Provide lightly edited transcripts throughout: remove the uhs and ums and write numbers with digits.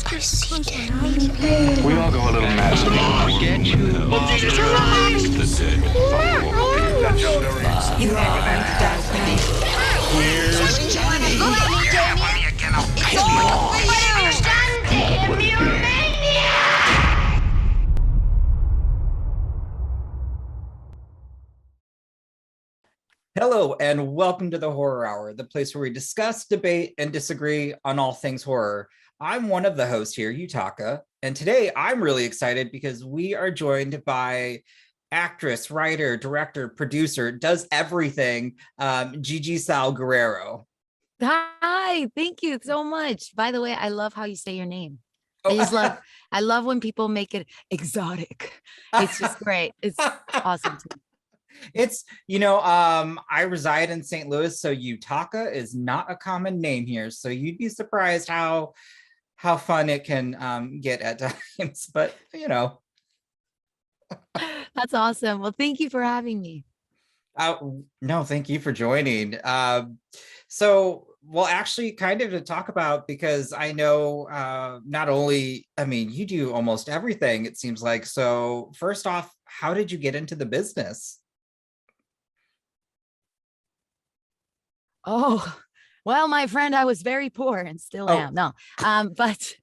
We all go a little mad sometimes. Forget you. You are under darkness. Here's Johnny. It's all for you. Hello, and welcome to the Horror Hour, the place where we discuss, debate, and disagree on all things horror. I'm one of the hosts here, Yutaka, and today I'm really excited because we are joined by actress, writer, director, producer, does everything, Gigi Saul Guerrero. Hi, thank you so much. By the way, I love how you say your name. Oh. I love when people make it exotic. It's just great. It's awesome to me. It's, I reside in St. Louis, so Yutaka is not a common name here. So you'd be surprised how fun it can get at times, but That's awesome. Well, thank you for having me. No, thank you for joining. So, well, actually, kind of to talk about, because I know not only, you do almost everything, it seems like. So first off, how did you get into the business? Oh, well, my friend, I was very poor and still am. No, but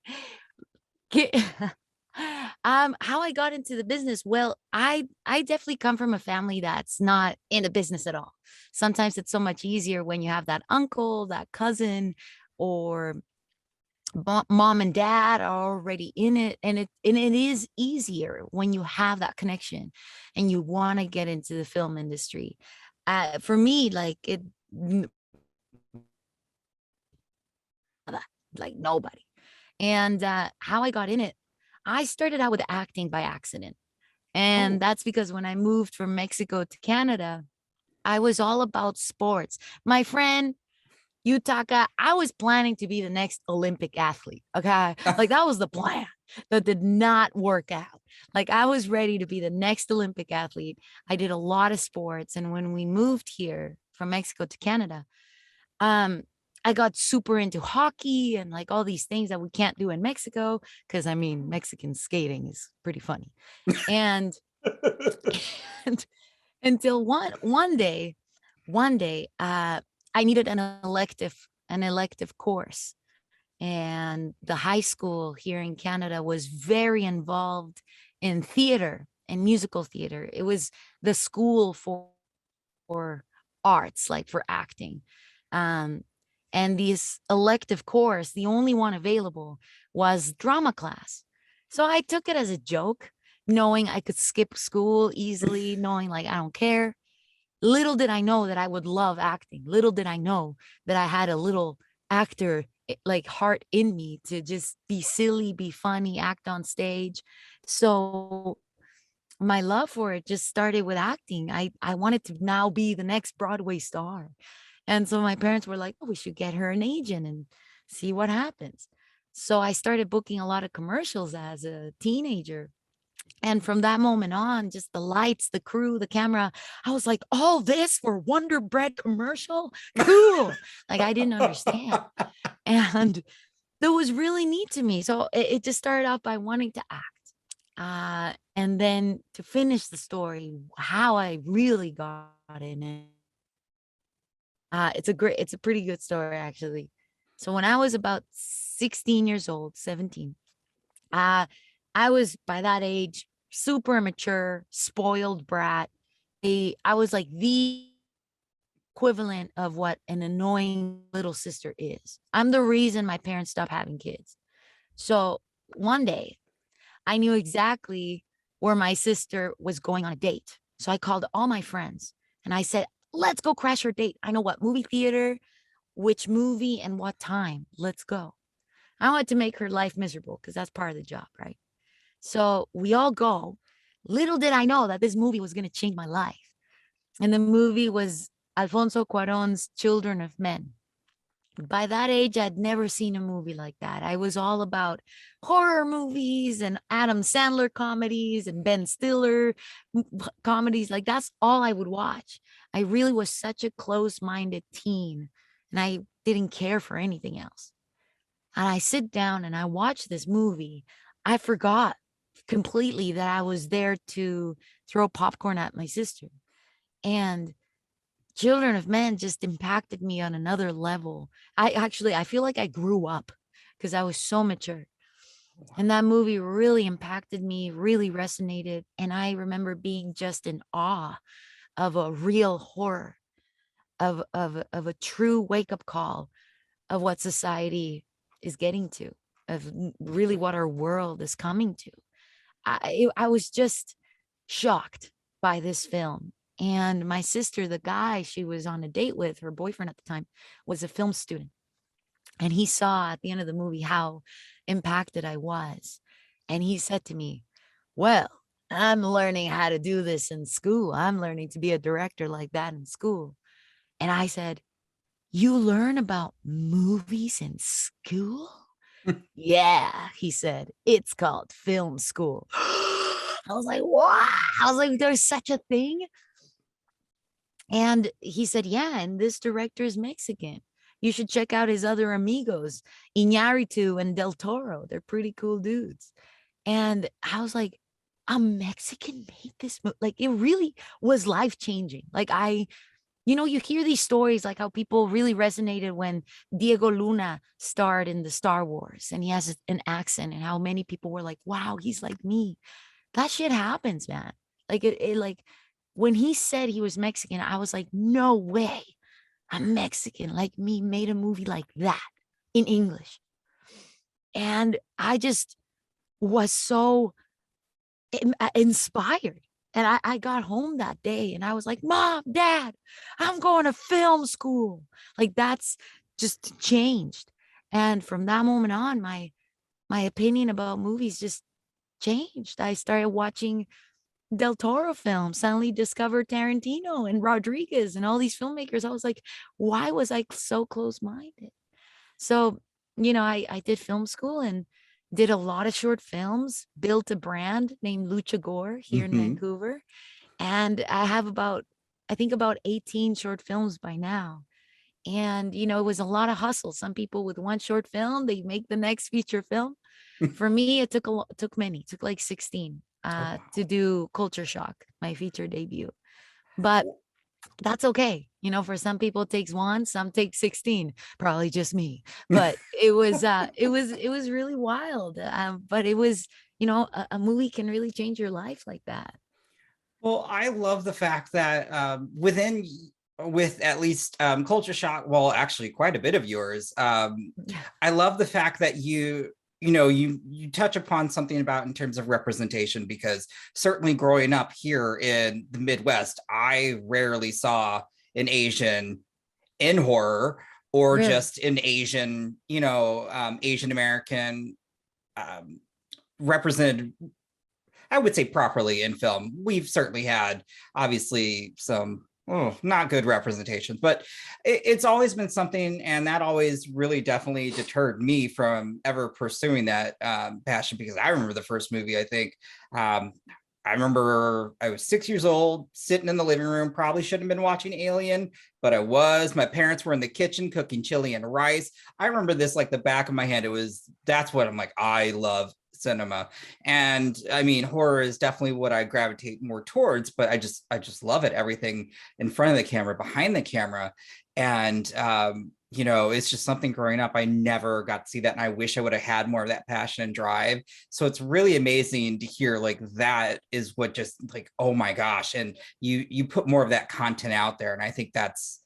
how I got into the business? Well, I definitely come from a family that's not in a business at all. Sometimes it's so much easier when you have that uncle, that cousin, or mom and dad are already in it, and it is easier when you have that connection and you want to get into the film industry. For me, like nobody. And how I got in it, I started out with acting by accident. And that's because when I moved from Mexico to Canada, I was all about sports. My friend Yutaka, I was planning to be the next Olympic athlete. Okay. Like that was the plan. That did not work out. Like I was ready to be the next Olympic athlete. I did a lot of sports. And when we moved here from Mexico to Canada, I got super into hockey and like all these things that we can't do in Mexico. Cause Mexican skating is pretty funny. And, and until one day, I needed an elective course. And the high school here in Canada was very involved in theater and musical theater. It was the school for arts, like for acting. And this elective course, the only one available was drama class. So I took it as a joke, knowing I could skip school easily, knowing like I don't care. Little did I know that I would love acting. Little did I know that I had a little actor like heart in me to just be silly, be funny, act on stage. So my love for it just started with acting. I wanted to now be the next Broadway star. And so my parents were like, oh, we should get her an agent and see what happens. So I started booking a lot of commercials as a teenager. And from that moment on, just the lights, the crew, the camera, I was like, all this for Wonder Bread commercial? Cool. Like I didn't understand. And that was really neat to me. So it just started out by wanting to act. And then to finish the story, how I really got in it. It's a pretty good story, actually. So when I was about 16 years old, 17, I was by that age super immature, spoiled brat. I was like the equivalent of what an annoying little sister is. I'm the reason my parents stopped having kids. So one day I knew exactly where my sister was going on a date. So I called all my friends and I said, let's go crash her date. I know what movie theater, which movie, and what time. Let's go. I wanted to make her life miserable because that's part of the job, right? So we all go. Little did I know that this movie was going to change my life. And the movie was Alfonso Cuarón's Children of Men. By that age, I'd never seen a movie like that. I was all about horror movies and Adam Sandler comedies and Ben Stiller comedies. Like that's all I would watch. I really was such a close-minded teen and I didn't care for anything else. and I sit down and I watch this movie, I forgot completely that I was there to throw popcorn at my sister. And Children of Men just impacted me on another level. I feel like I grew up because I was so mature. And that movie really impacted me, really resonated. And I remember being just in awe of a real horror, of a true wake-up call of what society is getting to, of really what our world is coming to. I was just shocked by this film. And my sister, the guy she was on a date with, her boyfriend at the time, was a film student. And he saw at the end of the movie how impacted I was. And he said to me, well, I'm learning how to do this in school. I'm learning to be a director like that in school. And I said, you learn about movies in school? Yeah, he said, it's called film school. I was like, wow. I was like, there's such a thing. And he said, yeah, and this director is Mexican. You should check out his other amigos, Iñárritu and Del Toro. They're pretty cool dudes. And I was like, a Mexican made this movie. Like, it really was life-changing. Like, you hear these stories, like how people really resonated when Diego Luna starred in the Star Wars and he has an accent, and how many people were like, wow, he's like me. That shit happens, man. Like, it like, when he said he was Mexican, I was like, no way. A Mexican like me made a movie like that in English. And I just was so inspired. And I got home that day and I was like, Mom, Dad, I'm going to film school. Like, that's just changed. And from that moment on, my opinion about movies just changed. I started watching Del Toro films, suddenly discovered Tarantino and Rodriguez and all these filmmakers. I was like, why was I so close-minded? So, I did film school and did a lot of short films, built a brand named Lucha Gore here in Vancouver. And I have about 18 short films by now. And, it was a lot of hustle. Some people with one short film, they make the next feature film. For me, it took like 16 to do Culture Shock, my feature debut. But that's okay. For some people it takes one, some take 16, probably just me. But it was really wild. But it was, a movie can really change your life like that. Well, I love the fact that with at least Culture Shock, well, actually quite a bit of yours, I love the fact that you touch upon something about in terms of representation, because certainly growing up here in the Midwest, I rarely saw an Asian in horror, or Really? just an Asian, Asian American represented, I would say, properly in film. We've certainly had, obviously, some not good representations, but it's always been something, and that always really definitely deterred me from ever pursuing that passion. Because I remember the first movie, I think, I remember I was 6 years old, sitting in the living room, probably shouldn't have been watching Alien, but I was. My parents were in the kitchen cooking chili and rice. I remember this like the back of my hand. That's what I'm like, I love cinema. And I mean, horror is definitely what I gravitate more towards, but I just love it. Everything in front of the camera, behind the camera. And it's just something growing up, I never got to see that. And I wish I would have had more of that passion and drive. So it's really amazing to hear like that is what just like, oh my gosh. And you put more of that content out there. And I think that's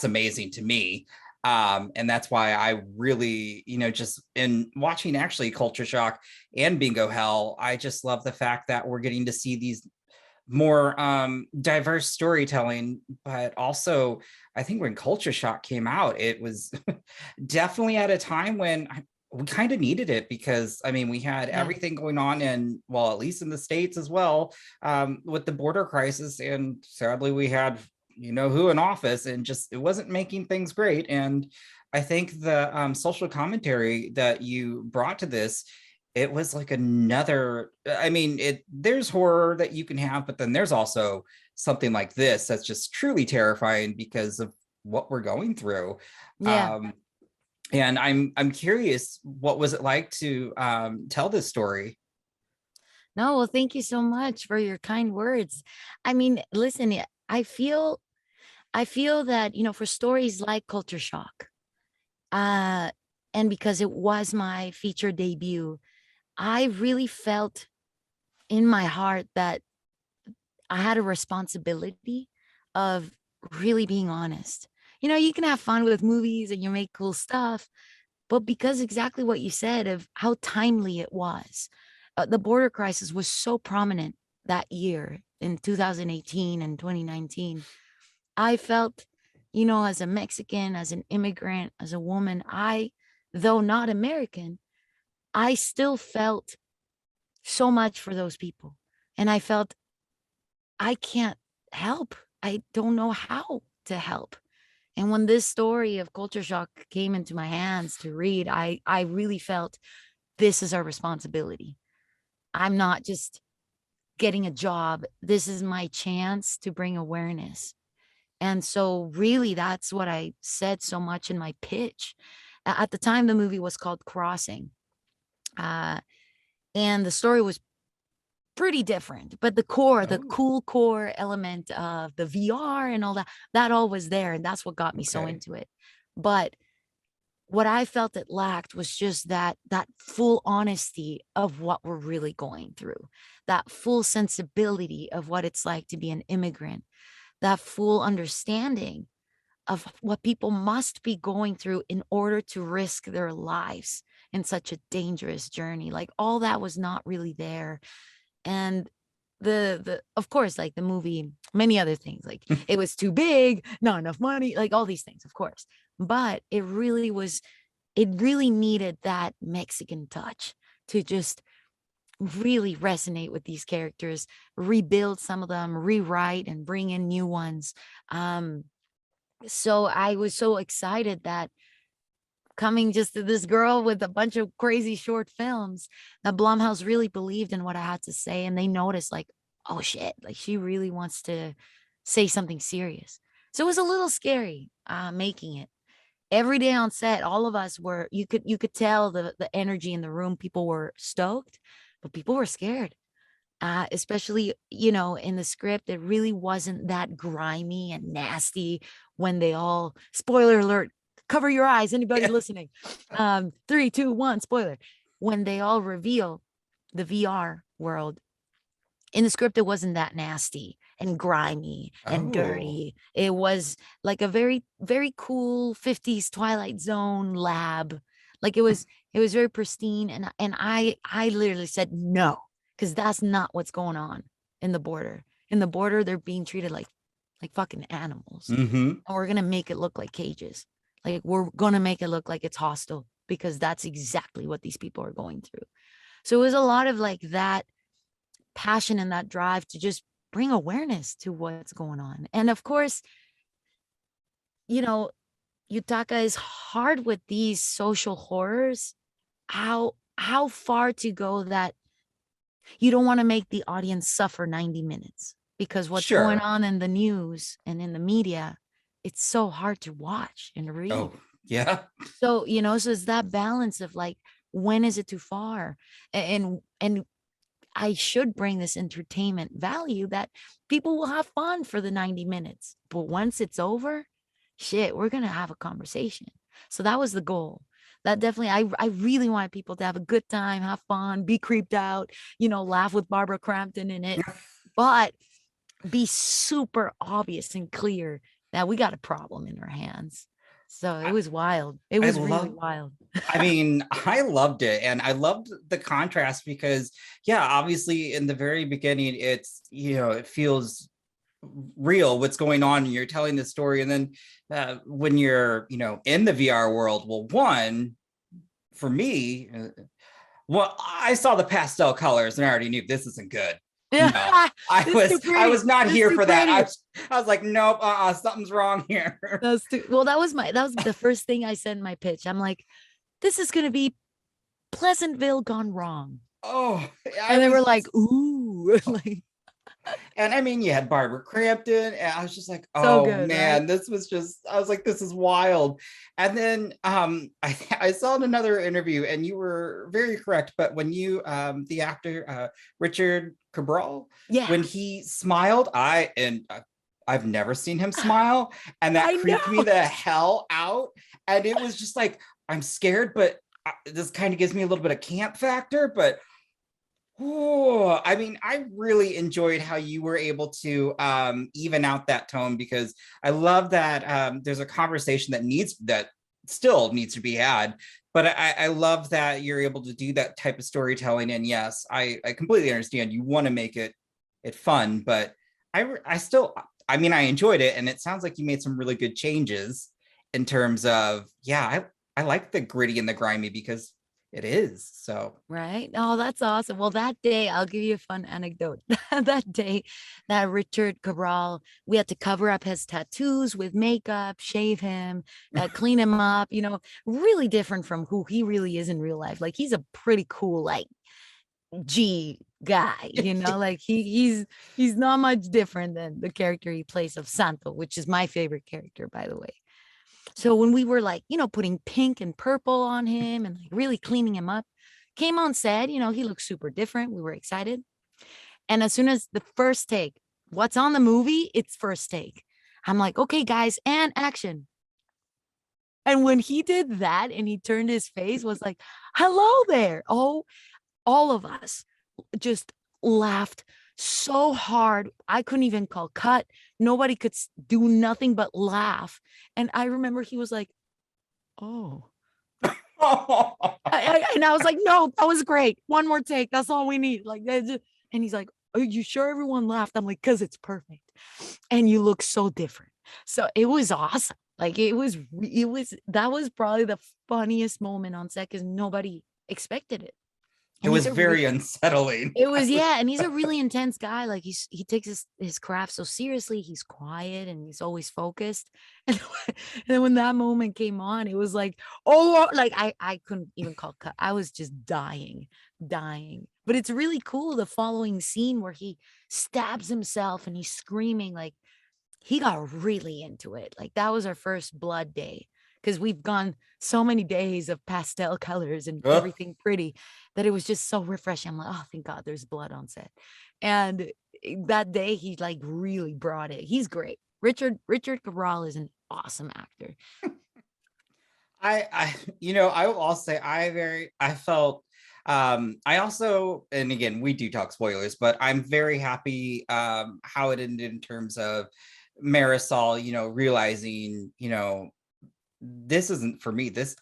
amazing to me. And that's why I really, just in watching actually Culture Shock and Bingo Hell, I just love the fact that we're getting to see these more diverse storytelling. But also, I think when Culture Shock came out, it was definitely at a time when we kind of needed it, because I mean, we had everything going on in, well, at least in the States as well, with the border crisis. And sadly, we had who in office, and just it wasn't making things great. And I think the social commentary that you brought to this, it was like another, I mean, there's horror that you can have, but then there's also something like this that's just truly terrifying because of what we're going through. Yeah. And I'm curious, what was it like to tell this story? No, well, thank you so much for your kind words. I mean, listen, I feel that, for stories like Culture Shock, uh, and because it was my feature debut, I really felt in my heart that I had a responsibility of really being honest. You can have fun with movies and you make cool stuff, but because exactly what you said of how timely it was, the border crisis was so prominent that year in 2018 and 2019. I felt, as a Mexican, as an immigrant, as a woman, though not American, I still felt so much for those people. And I felt I can't help. I don't know how to help. And when this story of Culture Shock came into my hands to read, I really felt this is our responsibility. I'm not just getting a job. This is my chance to bring awareness. And so really that's what I said so much in my pitch. At the time, the movie was called Crossing. And the story was pretty different, but the cool core element of the VR and all that all was there. And that's what got me so into it. But what I felt it lacked was just that full honesty of what we're really going through, that full sensibility of what it's like to be an immigrant, that full understanding of what people must be going through in order to risk their lives in such a dangerous journey. Like all that was not really there. And the of course, like the movie, many other things, like it was too big, not enough money, like all these things, of course. But it really needed that Mexican touch to just really resonate with these characters, rebuild some of them, rewrite and bring in new ones. So I was so excited that coming just to this girl with a bunch of crazy short films, that Blumhouse really believed in what I had to say. And they noticed like, oh shit, like she really wants to say something serious. So it was a little scary making it. Every day on set, all of us were, you could tell the energy in the room. People were stoked, but people were scared. Especially, in the script, it really wasn't that grimy and nasty when they all, spoiler alert, cover your eyes, anybody listening. 3, 2, 1, spoiler. When they all reveal the VR world, in the script, it wasn't that nasty and grimy and dirty. It was like a very, very cool 50s Twilight Zone lab. Like it was very pristine. And I literally said no, because that's not what's going on in the border. In the border, they're being treated like fucking animals. And we're gonna make it look like cages. Like we're gonna make it look like it's hostile, because that's exactly what these people are going through. So it was a lot of like that passion and that drive to just bring awareness to what's going on. And of course, Yutaka is hard with these social horrors, how far to go that you don't want to make the audience suffer 90 minutes, because what's going on in the news and in the media, it's so hard to watch and read. Oh, yeah. So, so it's that balance of like, when is it too far? And I should bring this entertainment value that people will have fun for the 90 minutes. But once it's over, shit, we're going to have a conversation. So that was the goal. That definitely, I really wanted people to have a good time, have fun, be creeped out, laugh with Barbara Crampton in it, but be super obvious and clear that we got a problem in our hands. So it was wild. It was really wild. I mean, I loved it. And I loved the contrast because, yeah, obviously in the very beginning, it's, it feels real what's going on and you're telling the story. And then when you're, in the VR world, well, one, for me, I saw the pastel colors and I already knew this isn't good. No, I was not here for that. I was like, nope, something's wrong here. That was the first thing I said in my pitch. I'm like, this is gonna be Pleasantville gone wrong. Oh, and they were like, ooh, like And I mean, you had Barbara Crampton, and I was just like, So oh good, man, right? this was just, I was like, this is wild. And then I saw in another interview, and you were very correct, but when you, the actor, Richard Cabral, Yeah, when he smiled, I've never seen him smile, and that I creeped me know. the hell out. And it was just like, I'm scared, but this kind of gives me a little bit of camp factor, but oh, I mean, I really enjoyed how you were able to even out that tone, because I love that there's a conversation that still needs to be had. But I love that you're able to do that type of storytelling. And yes, I completely understand you want to make it fun, but I still, I mean, I enjoyed it, and it sounds like you made some really good changes in terms of, yeah, I like the gritty and the grimy, because it is. So Right? Oh, that's awesome. Well, that day, I'll give you a fun anecdote. That day, that Richard Cabral, we had to cover up his tattoos with makeup, shave him, clean him up, really different from who he really is in real life. Like he's a pretty cool, like G guy, like he's not much different than the character he plays of Santo, which is my favorite character, by the way. So when we were like, putting pink and purple on him and like really cleaning him up, came on set, he looked super different. We were excited. And as soon as the first take, what's on the movie, it's first take. I'm like, okay, guys, and action. And when he did that and he turned his face, was like, hello there. Oh, all of us just laughed so hard. I couldn't even call cut. Nobody could do nothing but laugh. And I remember he was like, oh. And I was like, no, that was great. One more take. That's all we need. Like, and he's like, are you sure everyone laughed? I'm like, because it's perfect. And you look so different. So it was awesome. Like that was probably the funniest moment on set because nobody expected it. it And was very unsettling. it was, yeah, and he's a really intense guy. Like he takes his craft so seriously. He's quiet and he's always focused. And then when that moment came on, it was like, oh, like I couldn't even call cut. I was just dying. But it's really cool the following scene where he stabs himself and he's screaming. Like he got really into it. Like that was our first blood day because we've gone so many days of pastel colors and Ugh. everything pretty that it was just so refreshing. I'm like, oh, thank God there's blood on set. And that day he like really brought it. He's great. Richard Cabral is an awesome actor. I will also say I felt I also, and again, we do talk spoilers, but I'm very happy how it ended in terms of Marisol, realizing, this isn't for me. This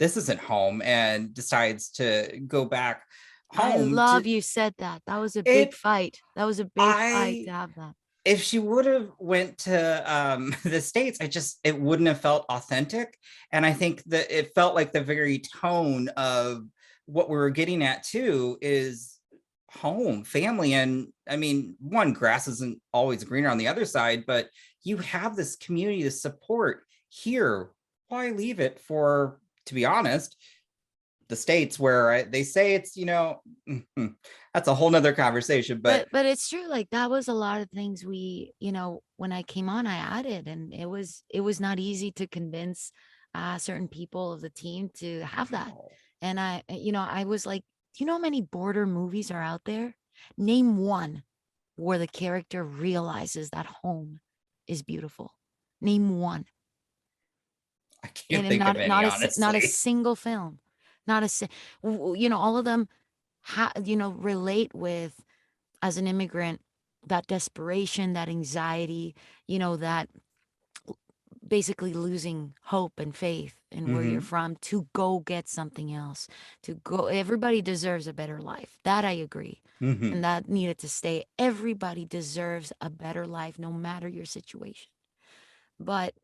isn't home, and decides to go back I home love to you said that. That was a big it. fight. That was a big fight to I have that. If she would have went to the States, it wouldn't have felt authentic. And I think that it felt like the very tone of what we were getting at too is home, family. And I mean, one, grass isn't always greener on the other side, but you have this community, to support here. Why leave it for, to be honest, the States where they say it's, that's a whole nother conversation, But it's true. Like that was a lot of things we, when I came on, I added, and it was not easy to convince certain people of the team to have that. And I was like, do you know how many border movies are out there? Name one where the character realizes that home is beautiful. Name one. I can't And think of not any, not a honestly. single film, not all of them relate with, as an immigrant, that desperation, that anxiety, that basically losing hope and faith in where you're Mhm. from to go get something else, to go. Everybody deserves a better life. That I agree. And Mhm. that needed to stay. Everybody deserves a better life, no matter your situation. But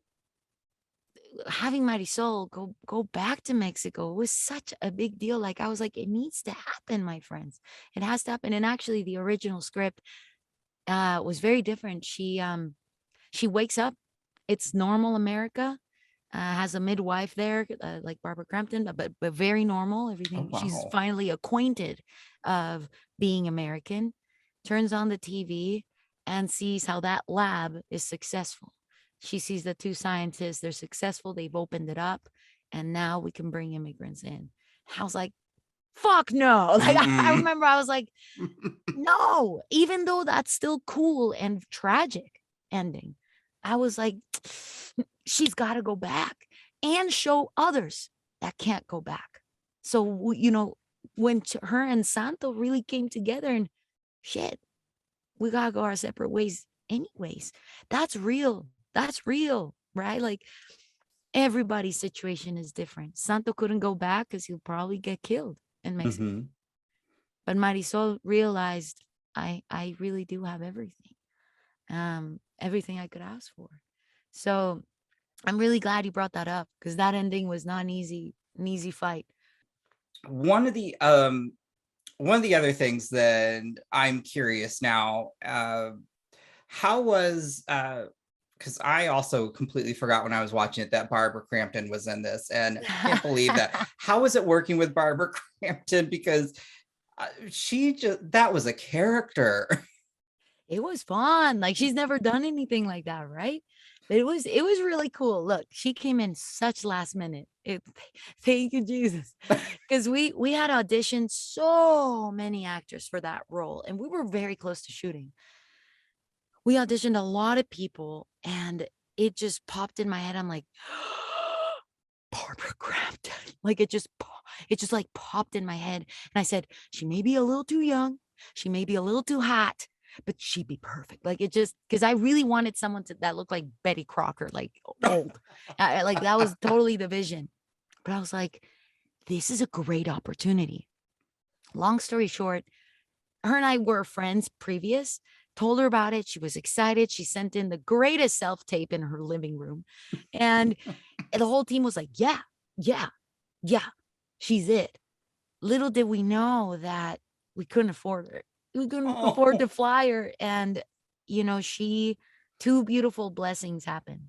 having Marisol go back to Mexico was such a big deal. Like I was like, it needs to happen, my friends. It has to happen. And actually, the original script was very different. She wakes up. It's normal America. Has a midwife there, like Barbara Crampton, but very normal. Oh Everything. She's wow. finally acquainted of being American. Turns on the TV, and sees how that lab is successful. She sees the two scientists, they're successful, they've opened it up, and now we can bring immigrants in. I was like, fuck no. Like, I remember I was like, no, even though that's still cool and tragic ending, I was like, she's got to go back and show others that can't go back. So, you know, when her and Santo really came together and shit, we got to go our separate ways anyways. That's real. That's real, right? Like, everybody's situation is different. Santo couldn't go back because he'll probably get killed in Mexico. But Marisol realized I really do have everything. Everything I could ask for. So I'm really glad you brought that up, because that ending was not an easy fight. One of the other things that I'm curious now, how was because I also completely forgot when I was watching it that Barbara Crampton was in this, and I can't believe that. How was it working with Barbara Crampton? Because that was a character. It was fun. Like, she's never done anything like that, right? It was really cool. Look, she came in such last minute. Thank you, Jesus. Because we had auditioned so many actors for that role, and we were very close to shooting. We auditioned a lot of people, and it just popped in my head. I'm like, Barbara Crampton. Like, it just like popped in my head. And I said, she may be a little too young. She may be a little too hot, but she'd be perfect. Like, it just, because I really wanted someone that looked like Betty Crocker, like old. Like, that was totally the vision. But I was like, this is a great opportunity. Long story short, her and I were friends previous. Told her about it. She was excited. She sent in the greatest self-tape in her living room. And the whole team was like, yeah, she's it. Little did we know that we couldn't afford her. We couldn't afford to fly her. And, you know, two beautiful blessings happened.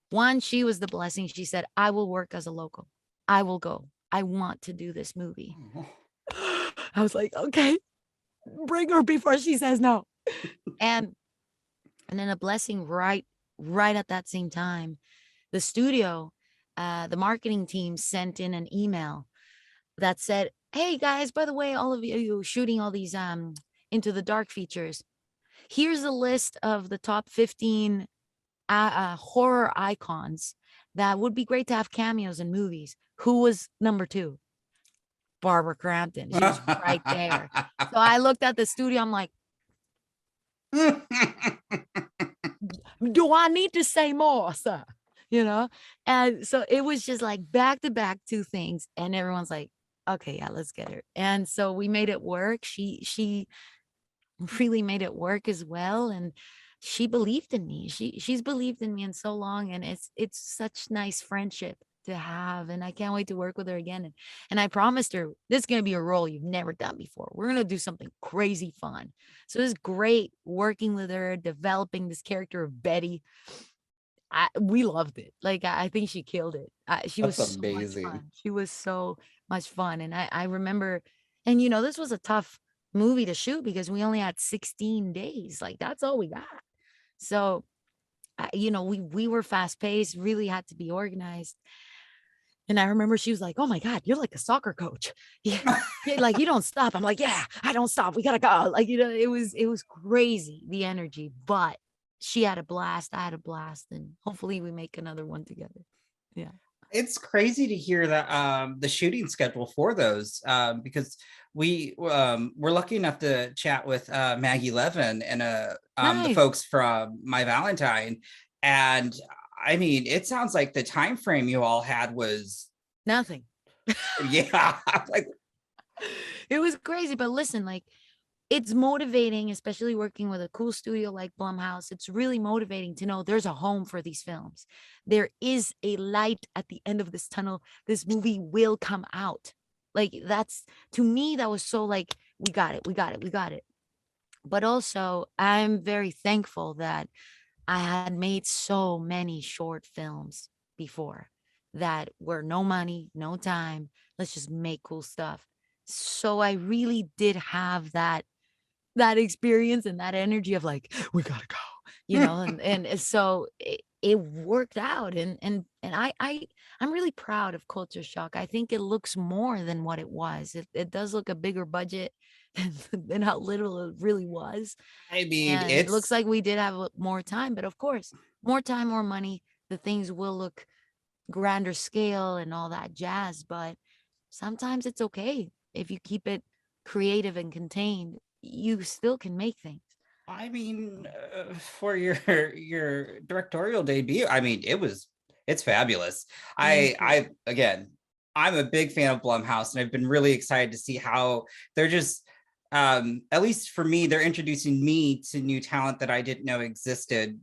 One, she was the blessing. She said, I will work as a local. I will go. I want to do this movie. I was like, okay, bring her before she says no. And then a blessing right at that same time, the studio, the marketing team sent in an email that said, hey guys, by the way, all of you shooting all these Into the Dark features, here's a list of the top 15 horror icons that would be great to have cameos in movies. Who was number 2? Barbara Crampton. She was right there. So I looked at the studio, I'm like, do I need to say more, sir? You know? And so it was just like back to back 2 things. And everyone's like, okay, yeah, let's get her. And so we made it work. She really made it work as well. And she believed in me. She's believed in me in so long. And it's such nice friendship to have. And I can't wait to work with her again. And I promised her, this is going to be a role you've never done before. We're going to do something crazy fun. So it was great working with her, developing this character of Betty. We loved it. Like, I think she killed it. She was so amazing. Much fun. She was so much fun. And I remember, and you know, this was a tough movie to shoot because we only had 16 days. Like, that's all we got. So, you know, we were fast paced, really had to be organized. And I remember she was like, oh my God, you're like a soccer coach. Yeah. Like, you don't stop. I'm like, yeah, I don't stop. We got to go. Like, you know, it was crazy, the energy, but she had a blast. I had a blast, and hopefully we make another one together. Yeah. It's crazy to hear that the shooting schedule for those, because we're lucky enough to chat with Maggie Levin and Nice. the folks from My Valentine, and I mean, it sounds like the time frame you all had was nothing. Yeah, like it was crazy. But listen, like, it's motivating, especially working with a cool studio like Blumhouse. It's really motivating to know there's a home for these films. There is a light at the end of this tunnel. This movie will come out. Like, that's, to me, that was so like, we got it. But also, I'm very thankful that I had made so many short films before that were no money, no time. Let's just make cool stuff. So I really did have that that experience and that energy of like, we gotta go, and so it worked out. And I'm really proud of Culture Shock. I think it looks more than what it was. It does look a bigger budget than how little it really was. I mean, And it looks it's like we did have more time, but of course, more time, more money, the things will look grander scale and all that jazz. But sometimes it's okay if you keep it creative and contained, you still can make things. I mean, for your directorial debut, I mean, it's fabulous. Thank you. I again, I'm a big fan of Blumhouse, and I've been really excited to see how they're just at least for me, they're introducing me to new talent that I didn't know existed,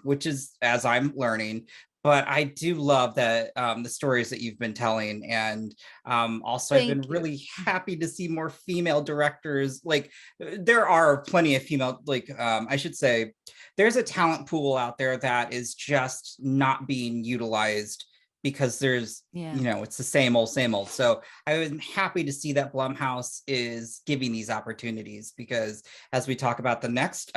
which is as I'm learning. But I do love that the stories that you've been telling, and also I've been Thank you. really happy to see more female directors. Like there are plenty of female, like I should say, there's a talent pool out there that is just not being utilized because there's, Yeah. it's the same old, same old. So I was happy to see that Blumhouse is giving these opportunities, because as we talk about the next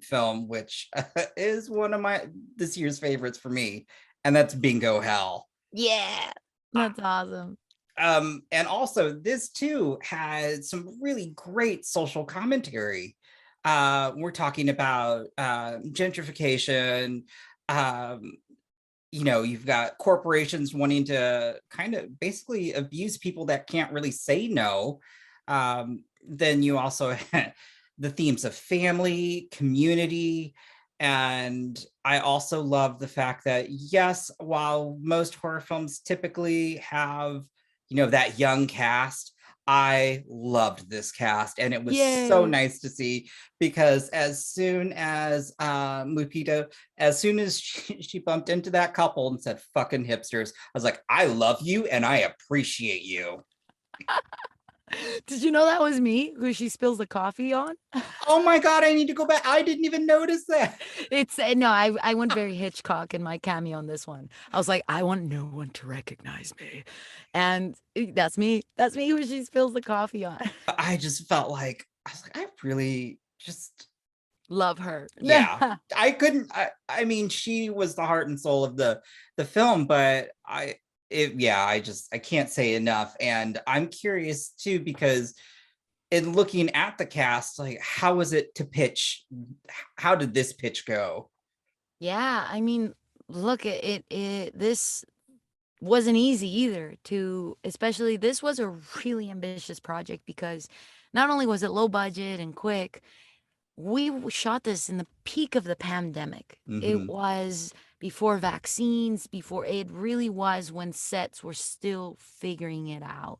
film, which is one of this year's favorites for me, and that's Bingo Hell. Yeah. That's awesome. And also this too had some really great social commentary. We're talking about gentrification. You've got corporations wanting to kind of basically abuse people that can't really say no. Then you also the themes of family, community. And I also love the fact that, yes, while most horror films typically have, that young cast, I loved this cast. And it was so Yay. nice to see, because as soon as Lupita, as soon as she bumped into that couple and said, fucking hipsters, I was like, I love you and I appreciate you. Did you know that was me who she spills the coffee on? Oh my God, I need to go back. I didn't even notice that. It's no, I went very Hitchcock in my cameo on this one. I was like, I want no one to recognize me. And that's me. That's me who she spills the coffee on. I just felt like, I was like, I really just, Love her. yeah, I couldn't, I mean, she was the heart and soul of the film, but I can't say enough. And I'm curious too, because in looking at the cast, like, how was it to pitch? How did this pitch go? Yeah, I mean, look, this wasn't easy either especially this was a really ambitious project, because not only was it low budget and quick, we shot this in the peak of the pandemic. It Mhm. was before vaccines, before it really was when sets were still figuring it out.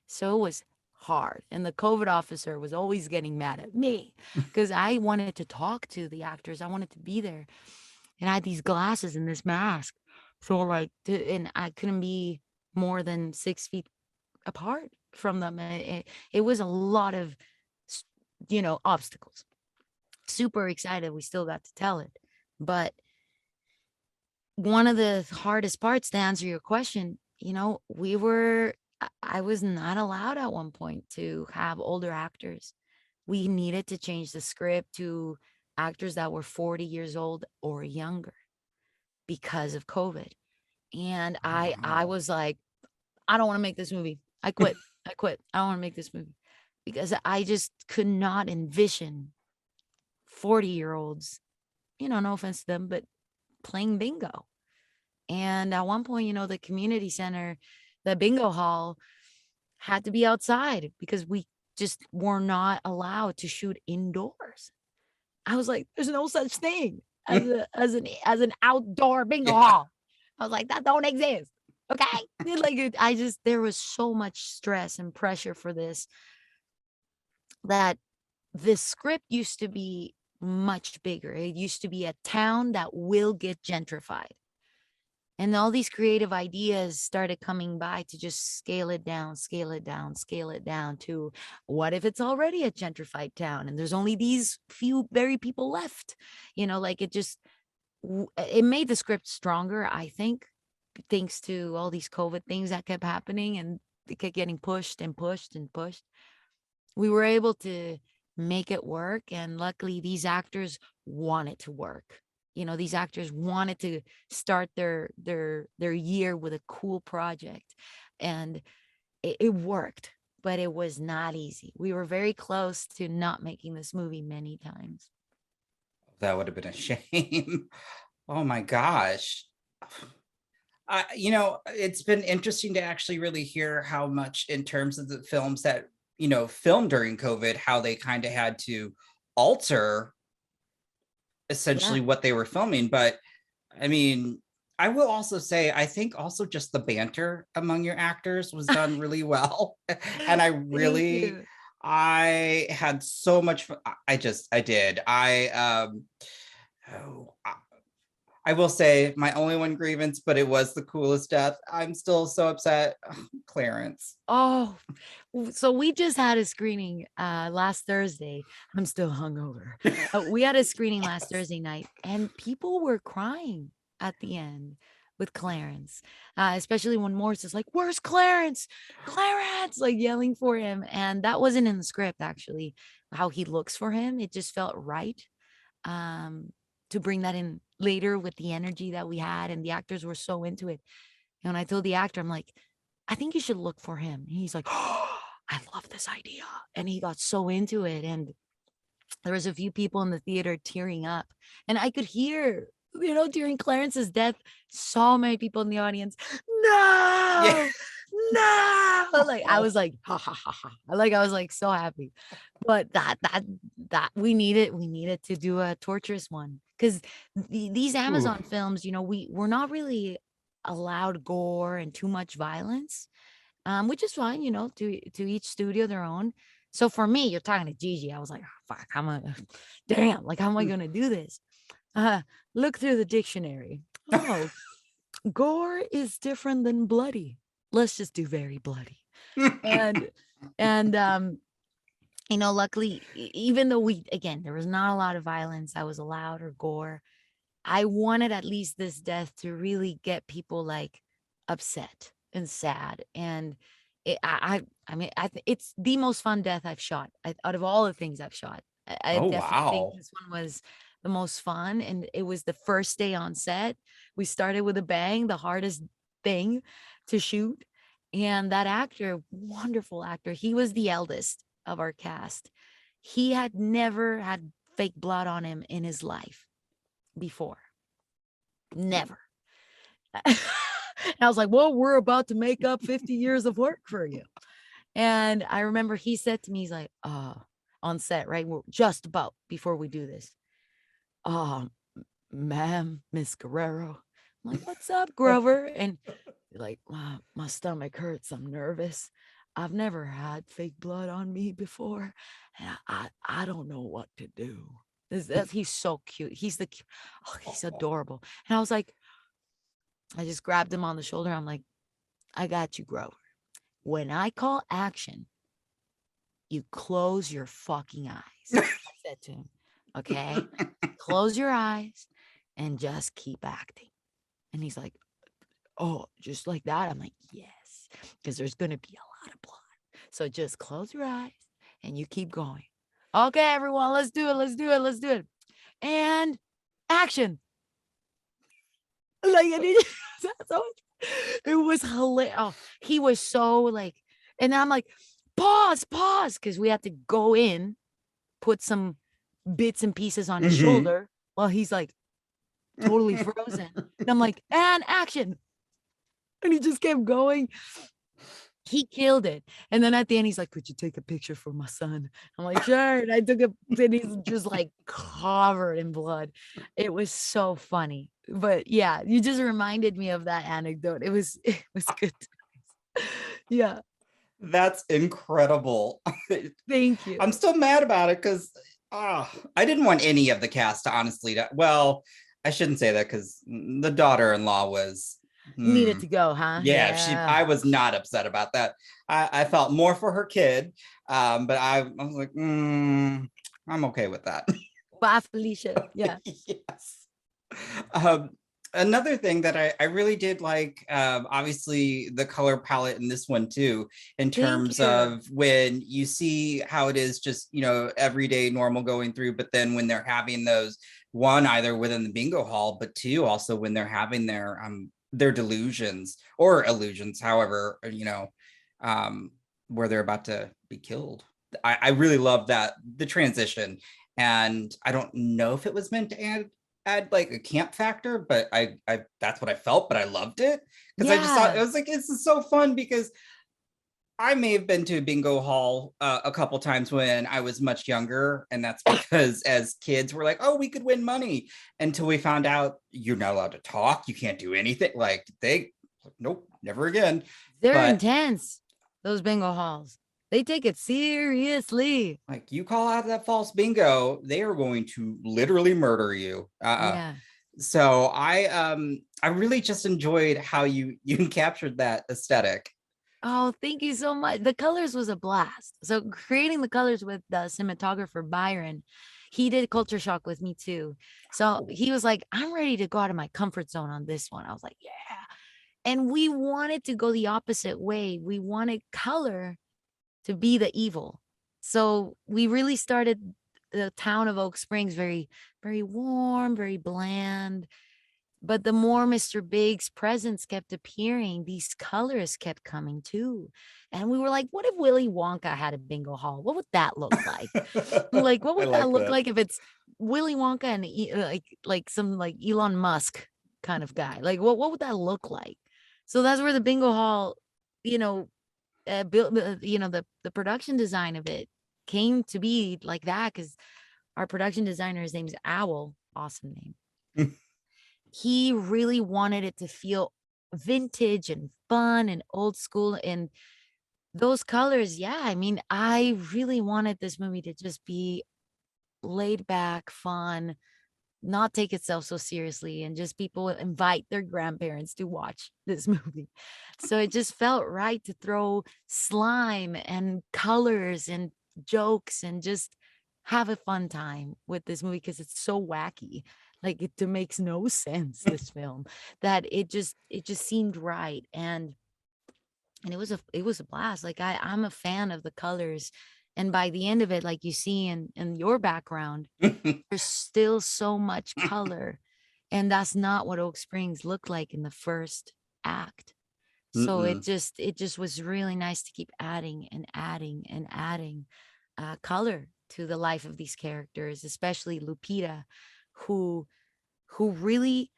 So it was hard. And the COVID officer was always getting mad at me because I wanted to talk to the actors. I wanted to be there. And I had these glasses and this mask. So like, and I couldn't be more than 6 feet apart from them. It was a lot of, obstacles. Super excited we still got to tell it. But one of the hardest parts, to answer your question, I was not allowed at one point to have older actors. We needed to change the script to actors that were 40 years old or younger because of COVID. And I was like, I don't want to make this movie. I quit. I quit. I don't want to make this movie, because I just could not envision 40-year-olds, no offense to them, but playing bingo. And at one point, the community center, the bingo hall had to be outside because we just were not allowed to shoot indoors. I was like, there's no such thing as an outdoor bingo hall. I was like, that don't exist. Okay. There was so much stress and pressure for this, that the script used to be much bigger. It used to be a town that will get gentrified. And all these creative ideas started coming by to just scale it down, scale it down, scale it down to, what if it's already a gentrified town and there's only these few very people left? It made the script stronger, I think, thanks to all these COVID things that kept happening and it kept getting pushed and pushed and pushed. We were able to make it work. And luckily these actors wanted to work. These actors wanted to start their year with a cool project, and it worked, but it was not easy. We were very close to not making this movie many times. That would have been a shame. Oh my gosh. It's been interesting to actually really hear how much, in terms of the films that, filmed during COVID, how they kind of had to alter essentially what they were filming. But I mean, I will also say, I think also just the banter among your actors was done really well. And I had so much fun. I did. I will say my only one grievance, but it was the coolest death. I'm still so upset. Clarence. Oh, so we just had a screening last Thursday. I'm still hungover. We had a screening last Thursday night, and people were crying at the end with Clarence, especially when Morris is like, "Where's Clarence? Clarence!" like yelling for him. And that wasn't in the script, actually, how he looks for him. It just felt right to bring that in later with the energy that we had, and the actors were so into it. And I told the actor, I'm like, I think you should look for him. And he's like, oh, I love this idea. And he got so into it. And there was a few people in the theater tearing up. And I could hear, during Clarence's death, so many people in the audience, no, Yeah. no. Like, I was like, ha, ha, ha, ha. Like, I was like so happy. But that we needed to do a torturous one. Because these Amazon films, we're not really allowed gore and too much violence, which is fine, to each studio their own. So for me, you're talking to Gigi, I was like, oh, fuck, damn, like, how am I gonna do this? Look through the dictionary. Oh, gore is different than bloody. Let's just do very bloody. and luckily, even though there was not a lot of violence that was allowed or gore, I wanted at least this death to really get people like upset and sad. And it's the most fun death I've shot out of all the things I've shot. I definitely think this one was the most fun. And it was the first day on set. We started with a bang, the hardest thing to shoot. And that actor, wonderful actor, he was the eldest of our cast. He had never had fake blood on him in his life before. Never. And I was like, well, we're about to make up 50 years of work for you. And I remember he said to me, he's like, on set, right? We're just about before we do this. Ma'am, Miss Guerrero. I'm like, what's up, Grover? And like, my stomach hurts. I'm nervous. I've never had fake blood on me before. And I don't know what to do. He's so cute. He's adorable. And I was like, I just grabbed him on the shoulder. I'm like, I got you, Grover. When I call action, you close your fucking eyes. I said to him, okay? Close your eyes and just keep acting. And he's like, oh, just like that? I'm like, yes, because there's going to be a lot of blood. So just close your eyes and you keep going. Okay, everyone, let's do it. And action. Like, it was hilarious. Oh, he was so like, and I'm like, pause, because we had to go in, put some bits and pieces on his shoulder while he's like totally frozen. And I'm like, and action. And he just kept going. He killed it. And then at the end, he's like, could you take a picture for my son? I'm like, sure. And I took and he's just like covered in blood. It was so funny. But yeah, you just reminded me of that anecdote. It was good. Yeah. That's incredible. Thank you. I'm still mad about it because I didn't want any of the cast to honestly, well, I shouldn't say that because the daughter-in-law was needed to go, huh? Yeah. I was not upset about that. I felt more for her kid, but I was like, I'm okay with that. Bye, Felicia. Yeah. Yes. Another thing that I really did like, obviously the color palette in this one too, in Thank terms you. of when you see how it is just, everyday normal going through, but then when they're having those, one, either within the bingo hall, but two, also when they're having their delusions or illusions, however, where they're about to be killed. I really love that, the transition. And I don't know if it was meant to add like a camp factor, but I that's what I felt, but I loved it because I just thought it Yeah. was like, this is so fun because I may have been to a bingo hall a couple times when I was much younger, and that's because as kids we're like, oh, we could win money, until we found out you're not allowed to talk, you can't do anything. Like nope, never again. They're But intense, those bingo halls. They take it seriously. like, you call out that false bingo, they are going to literally murder you. Yeah. So I really just enjoyed how you captured that aesthetic. Oh, thank you so much. The colors was a blast. So creating the colors with the cinematographer Byron, he did culture shock with me too. So he was like, I'm ready to go out of my comfort zone on this one. I was like, yeah. And we wanted to go the opposite way. We wanted color to be the evil. So we really started the town of Oak Springs very, very warm, very bland. But the more Mr. Big's presence kept appearing, these colors kept coming too. And we were like, what if Willy Wonka had a bingo hall? What would that look like? Like, what I would that like look that. like if it's Willy Wonka and like some like Elon Musk kind of guy? Like, what would that look like? So that's where the bingo hall, you know, built, the production design of it came to be like that because our production designer, his name's Owl, awesome name. He really wanted it to feel vintage and fun and old school and those colors. Yeah, I mean, I really wanted this movie to just be laid back, fun, not take itself so seriously, and just people invite their grandparents to watch this movie. So it just felt right to throw slime and colors and jokes and just have a fun time with this movie because it's so wacky. Like it makes no sense, this film, that it just seemed right. And it was a blast. Like I'm a fan of the colors. And by the end of it, like you see in your background, there's still so much color. And that's not what Oak Springs looked like in the first act. So it Mm-mm. just was really nice to keep adding and adding and adding color to the life of these characters, especially Lupita, who who really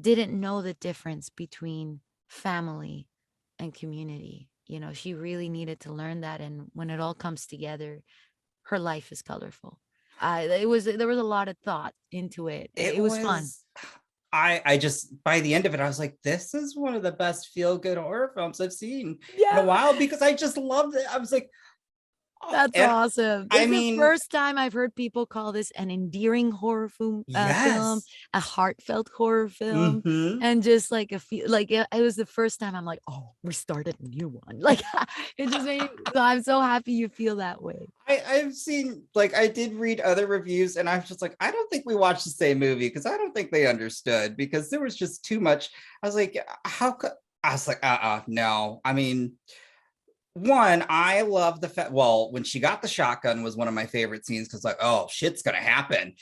didn't know the difference between family and community. She really needed to learn that. And when it all comes together, her life is colorful. There was a lot of thought into it. It It was fun. was I just, by the end of it, I was like, this is one of the best feel-good horror films I've seen in a Yeah. while, because I just loved it. I was like, oh, That's and awesome. I This is the mean, first time I've heard people call this an endearing horror film, yes. a heartfelt horror film, Hmm. and just like it was the first time I'm like, oh, we started a new one. Like it just made so I'm so happy you feel that way. I've seen, like, I did read other reviews, and I was just like, I don't think we watched the same movie, because I don't think they understood, because there was just too much. I was like, how could I was like, no. I mean, one, I love the fact, well, when she got the shotgun was one of my favorite scenes, because like, oh, shit's gonna happen.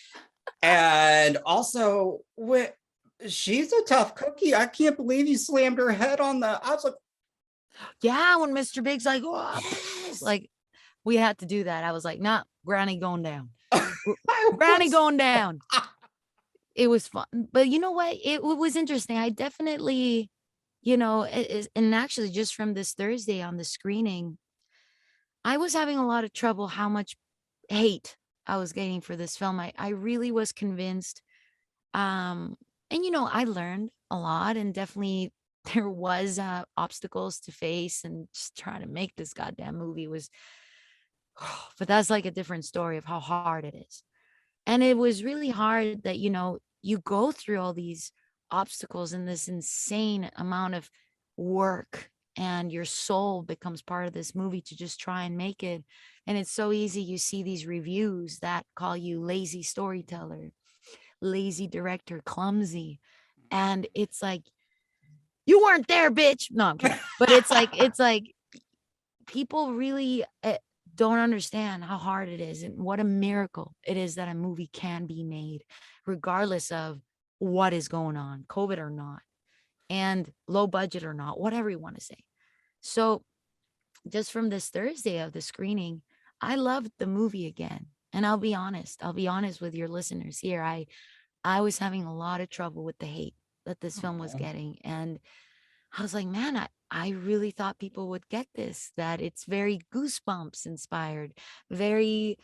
And also, she's a tough cookie. I can't believe you slammed her head on the. I was like, Yeah, when Mr. Big's like, oh, yes. like we had to do that. I was like, nah, Granny going down. I Granny was. going down. It was fun. But you know what? It was interesting. I definitely, and actually just from this Thursday on the screening, I was having a lot of trouble how much hate I was getting for this film. I really was convinced. Um, and I learned a lot and definitely there was obstacles to face and just trying to make this goddamn movie was but that's like a different story of how hard it is. And it was really hard that, you go through all these obstacles and this insane amount of work and your soul becomes part of this movie to just try and make it. And it's so easy. You see these reviews that call you lazy storyteller, lazy director, clumsy. And it's like, you weren't there, bitch. No, I'm kidding. But it's like people really don't understand how hard it is and what a miracle it is that a movie can be made, regardless of what is going on, COVID or not, and low budget or not, whatever you want to say. So just from this Thursday of the screening, I loved the movie again. And I'll be honest with your listeners here. I was having a lot of trouble with the hate that this film was getting. And I was like, man, I really thought people would get this, that it's very Goosebumps inspired, very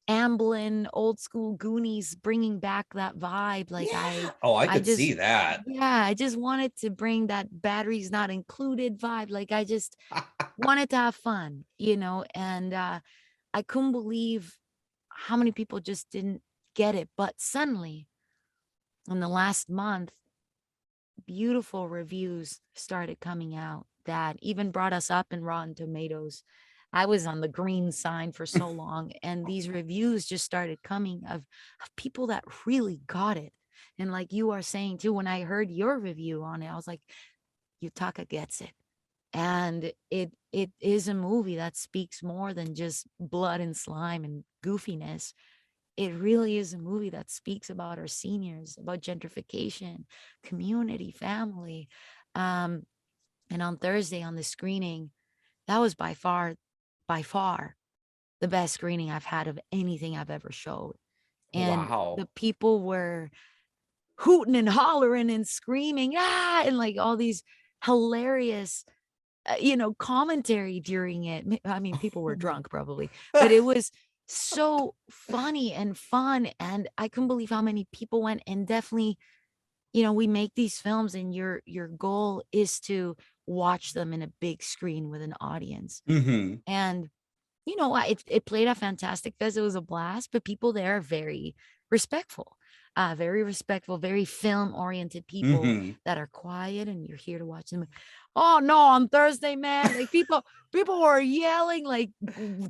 Amblin, old school Goonies, bringing back that vibe. Like Yeah. Oh, I could see that. yeah, I just wanted to bring that batteries not included vibe. Like I just wanted to have fun, and I couldn't believe how many people just didn't get it. But suddenly, in the last month, beautiful reviews started coming out that even brought us up in Rotten Tomatoes. I was on the green sign for so long, and these reviews just started coming of people that really got it. And like you are saying too, when I heard your review on it, I was like, Yutaka gets it. And it is a movie that speaks more than just blood and slime and goofiness. It really is a movie that speaks about our seniors, about gentrification, community, family. And on Thursday on the screening, that was by far the best screening I've had of anything I've ever showed. And Wow. the people were hooting and hollering and screaming, and like all these hilarious commentary during it. I mean, people were drunk probably, but it was so funny and fun. And I couldn't believe how many people went. And definitely, we make these films and your goal is to watch them in a big screen with an audience. Mm-hmm. And it played a fantastic fest. It was a blast, but people there are very respectful, very film oriented people Mm-hmm. that are quiet, and you're here to watch them. Oh no, on Thursday, man, like people were yelling like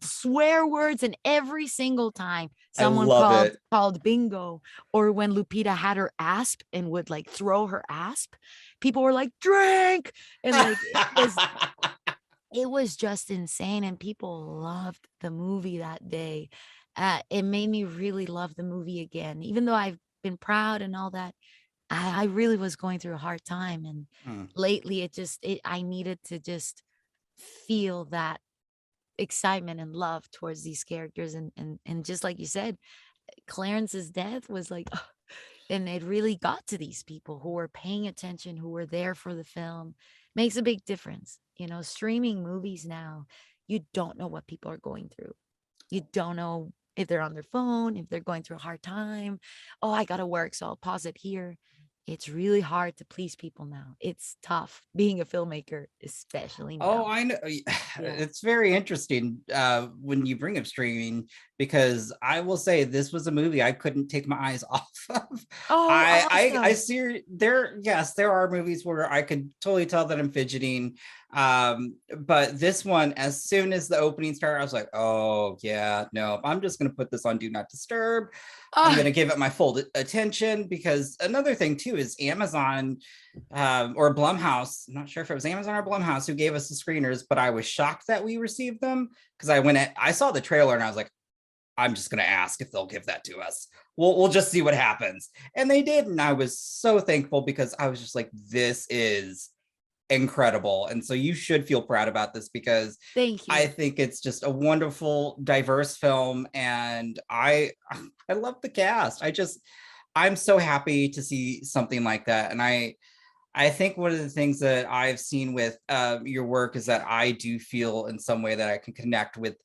swear words, and every single time someone love it. called bingo, or when Lupita had her asp and would like throw her asp, people were like drink, and like it was just insane, and people loved the movie that day. It made me really love the movie again, even though I've been proud and all that. I really was going through a hard time, and Hmm. lately I needed to just feel that excitement and love towards these characters, and just like you said, Clarence's death was like, and it really got to these people who were paying attention, who were there for the film. Makes a big difference. Streaming movies now, you don't know what people are going through. You don't know if they're on their phone, if they're going through a hard time. Oh, I got to work, so I'll pause it here. It's really hard to please people now. It's tough being a filmmaker, especially now. Oh, I know. It's very interesting when you bring up streaming, because I will say this was a movie I couldn't take my eyes off of. Oh, I awesome. see there. Yes, there are movies where I could totally tell that I'm fidgeting. But this one, as soon as the opening started, I was like, oh yeah, no, I'm just gonna put this on Do Not Disturb. I'm going to give it my full attention, because another thing too is Amazon or Blumhouse. I'm not sure if it was Amazon or Blumhouse who gave us the screeners, but I was shocked that we received them, because I saw the trailer and I was like, I'm just going to ask if they'll give that to us. We'll just see what happens. And they did. And I was so thankful, because I was just like, this is incredible. And so you should feel proud about this, because Thank you. I think it's just a wonderful, diverse film, and I love the cast. I'm so happy to see something like that. And I think one of the things that I've seen with your work is that I do feel in some way that I can connect with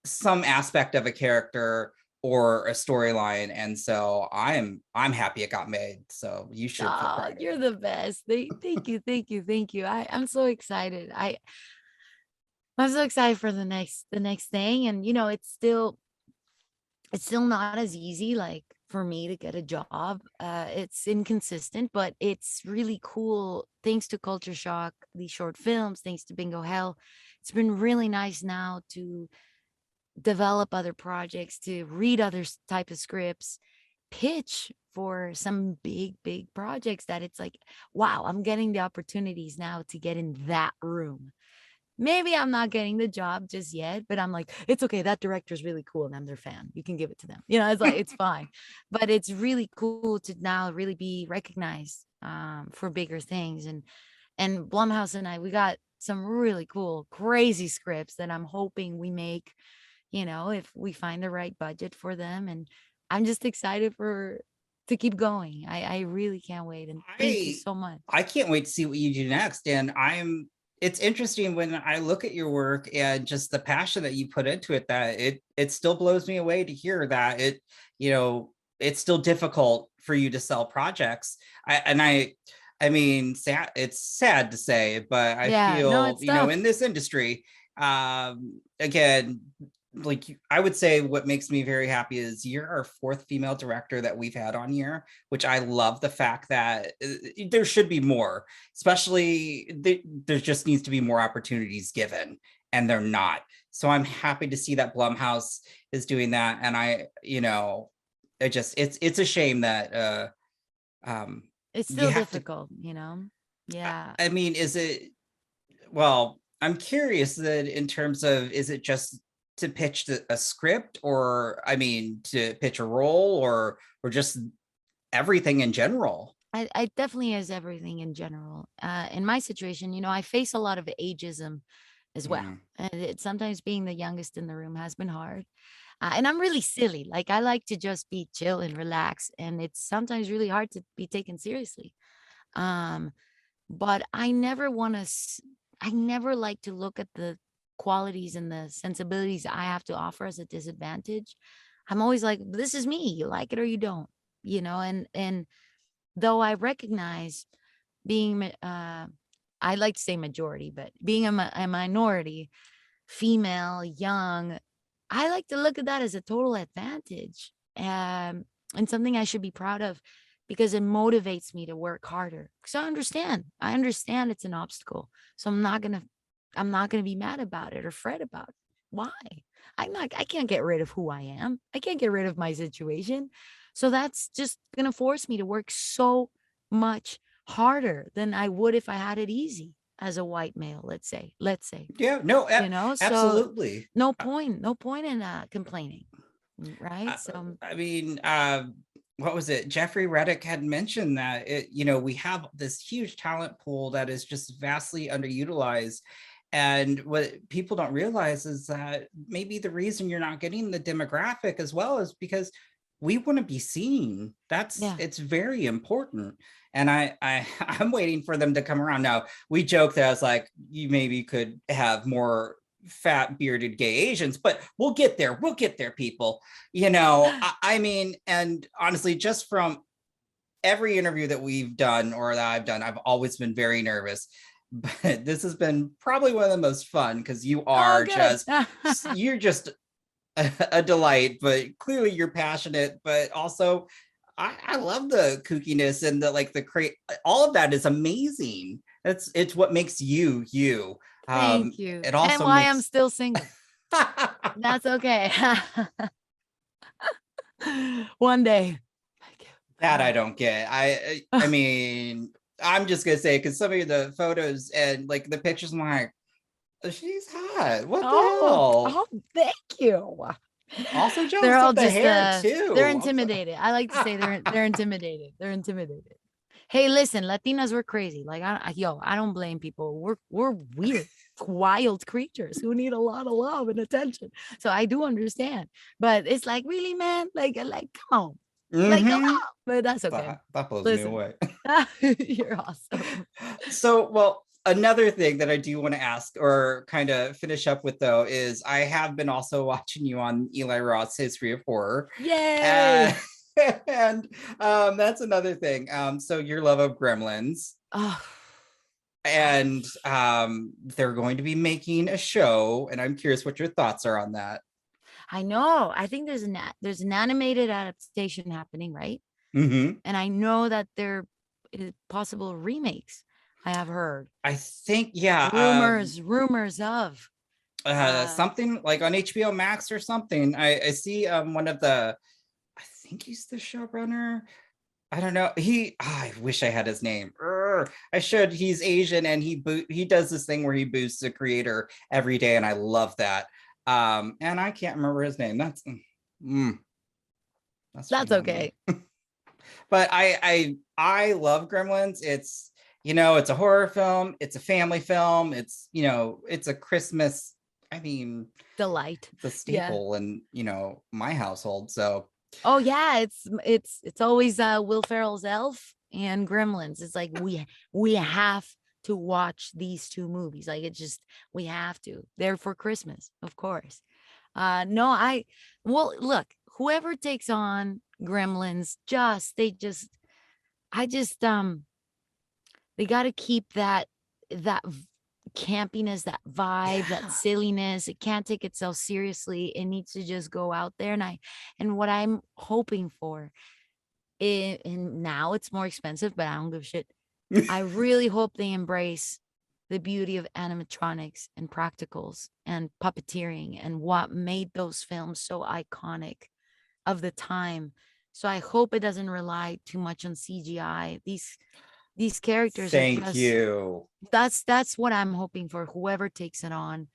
some aspect of a character or a storyline, and so I'm happy it got made. So you should feel proud of You're it. the best. Thank you. I'm so excited. I'm so excited for the next thing. And it's still not as easy like for me to get a job. It's inconsistent, but it's really cool. Thanks to Culture Shock, these short films, thanks to Bingo Hell, it's been really nice now to develop other projects, to read other type of scripts, pitch for some big projects that it's like, wow, I'm getting the opportunities now to get in that room. Maybe I'm not getting the job just yet, but I'm like, it's okay. That director's really cool and I'm their fan. You can give it to them. It's like, it's fine. But it's really cool to now really be recognized for bigger things. And Blumhouse and we got some really cool, crazy scripts that I'm hoping we make, if we find the right budget for them. And I'm just excited to keep going. I really can't wait. And thank you so much. I can't wait to see what you do next. And it's interesting when I look at your work and just the passion that you put into it, that it still blows me away to hear that it's still difficult for you to sell projects. I mean, it's sad to say, but I feel, in this industry, again, like I would say what makes me very happy is you're our 4th female director that we've had on here, which I love the fact that there should be more, especially there just needs to be more opportunities given, and they're not. So I'm happy to see that Blumhouse is doing that. And it's a shame that it's still difficult, Yeah. I mean, I'm curious that in terms of, is it just to pitch a script, or to pitch a role, or just everything in general? I definitely is everything in general. In my situation, I face a lot of ageism as well. And sometimes being the youngest in the room has been hard. And I'm really silly. Like, I like to just be chill and relax. And it's sometimes really hard to be taken seriously. But I never like to look at the qualities and the sensibilities I have to offer as a disadvantage. I'm always like, this is me. You like it or you don't, and though I recognize being, I like to say majority, but being a minority, female, young, I like to look at that as a total advantage, and something I should be proud of, because it motivates me to work harder. Because I understand it's an obstacle. So I'm not gonna be mad about it or fret about it. Why? I can't get rid of who I am. I can't get rid of my situation. So that's just gonna force me to work so much harder than I would if I had it easy as a white male, let's say. Yeah, no, So absolutely. no point in complaining. Right. So what was it? Jeffrey Reddick had mentioned that we have this huge talent pool that is just vastly underutilized. And what people don't realize is that maybe the reason you're not getting the demographic as well is because we want to be seen. It's very important. And I'm waiting for them to come around. Now, we joke that I was like, you maybe could have more fat bearded gay Asians, but we'll get there, people. And honestly, just from every interview that we've done or that I've done, I've always been very nervous. But this has been probably one of the most fun, because you are you're just a delight, but clearly you're passionate, but also I love the kookiness and all of that is amazing. It's what makes you. Thank you. It also and why I'm still single. That's okay. One day. That I don't get. I mean, I'm just gonna say, because some of the photos and the pictures, I'm like, she's hot. What the hell? Oh, thank you. Also jealous they're all of the just hair too. They're intimidated. I like to say they're intimidated. They're intimidated. Hey, listen, Latinas, we're crazy. Like, I don't blame people. We're weird, wild creatures who need a lot of love and attention. So I do understand, but it's like, really, man, like, come on. Like, come on. But that's okay. That blows me away. You're awesome. So, well, another thing that I do want to ask or kind of finish up with, though, is I have been also watching you on Eli Roth's History of Horror. Yay! And that's another thing. So your love of Gremlins. Oh. And they're going to be making a show, and I'm curious what your thoughts are on that. I know. I think there's an animated adaptation happening, right? Mm-hmm. And I know that there is possible remakes. I have heard. I think, yeah. Rumors of something like on HBO Max or something. I see one of the, I think he's the showrunner. I don't know. I wish I had his name. I should. He's Asian and he does this thing where he boosts the creator every day, and I love that. And I can't remember his name. Mm, That's okay. but I love Gremlins. It's it's a horror film, it's a family film, it's a Christmas, I mean, Delight. the staple in my household. So Oh yeah, it's always Will Ferrell's Elf and Gremlins. It's like we have to watch these two movies. Like it just we have to. They're for Christmas, of course. No, well look, whoever takes on Gremlins, I just they got to keep that campiness, that vibe, that silliness. It can't take itself seriously. It needs to just go out there. And what I'm hoping for, and now it's more expensive, but I don't give a shit. I really hope they embrace the beauty of animatronics and practicals and puppeteering and what made those films so iconic of the time. So I hope it doesn't rely too much on CGI. These characters are thank you. That's what I'm hoping for, whoever takes it on,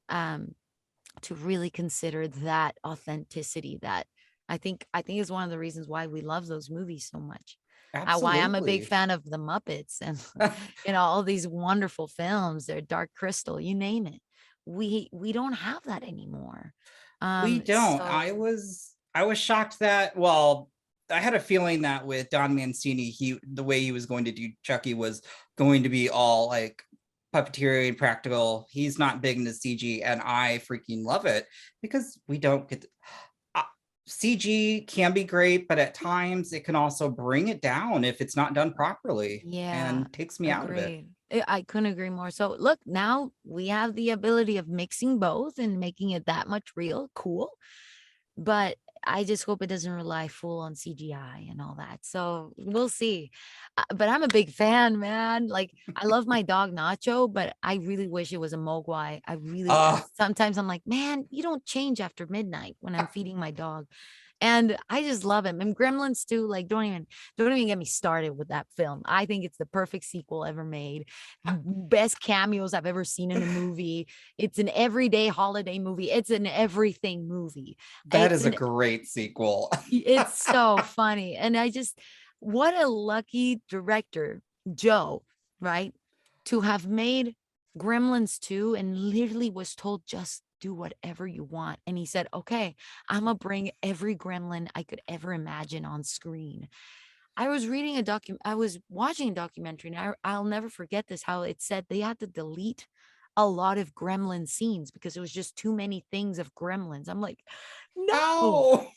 to really consider that authenticity that I think is one of the reasons why we love those movies so much. Why I'm a big Absolutely. fan of the Muppets and all these wonderful films. They're Dark Crystal, you name it. We don't have that anymore. We don't. So I was shocked that, well, I had a feeling that with Don Mancini, the way he was going to do Chucky was going to be all like puppeteering and practical. He's not big into CG, and I freaking love it because we don't get CG can be great, but at times it can also bring it down if it's not done properly. yeah, And takes me out of it. agreed. I couldn't agree more. So look, now we have the ability of mixing both and making it that much real. Cool. But I just hope it doesn't rely full on CGI and all that. So we'll see. But I'm a big fan, man. Like I love my dog Nacho, but I really wish it was a Mogwai. Sometimes I'm like, man, you don't change after midnight when I'm feeding my dog. And I just love him. And Gremlins too, like don't even get me started with that film. I think it's the perfect sequel ever made. Best cameos I've ever seen in a movie. It's an everyday holiday movie. It's an everything movie. That is a great sequel. It's so funny. And what a lucky director, Joe, right? To have made Gremlins 2 and literally was told just do whatever you want. And he said, okay, I'm gonna bring every gremlin I could ever imagine on screen. I was watching a documentary, and I'll never forget this, how it said they had to delete a lot of gremlin scenes because it was just too many things of gremlins. I'm like, no. Oh.